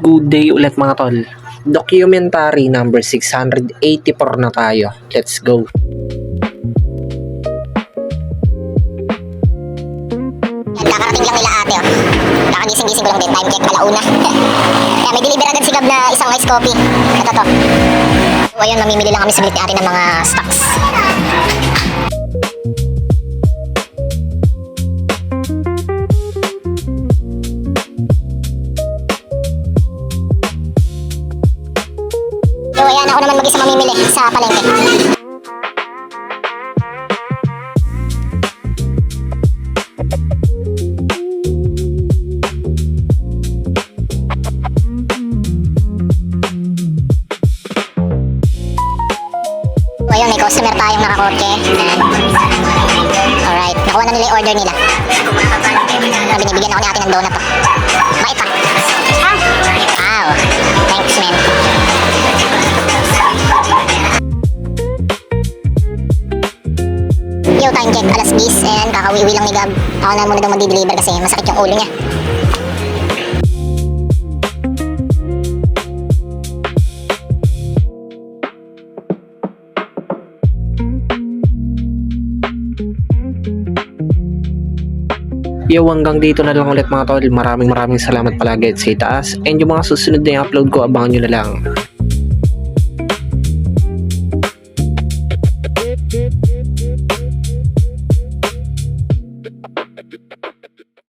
Good day ulit mga tol. Documentary number 684 na tayo. Let's go. Kakarating lang nila ate oh. Kakagising-gising ko lang din. Time check, alauna. Kaya may deliver agad si Gab na isang ice coffee. Ito to. So ayun, mamimili lang kami sa bilit ni ate ng mga stocks. So ayan, ako naman mag-isa mamimili sa palengke. So ayun, may customer tayong nakakotse. Alright, nakuha na nila yung order nila. Binibigyan ako ni ate ng donut to. Bait pa. Wow, thanks man. Yo, time check, alas 10 and kakauwi lang ni Gab. Ako na muna daw mag-deliver kasi masakit yung ulo niya. Yo, hanggang dito na lang ulit mga tol. Maraming salamat palagi at sa itaas. And yung mga susunod na i-upload ko, abangan nyo na lang.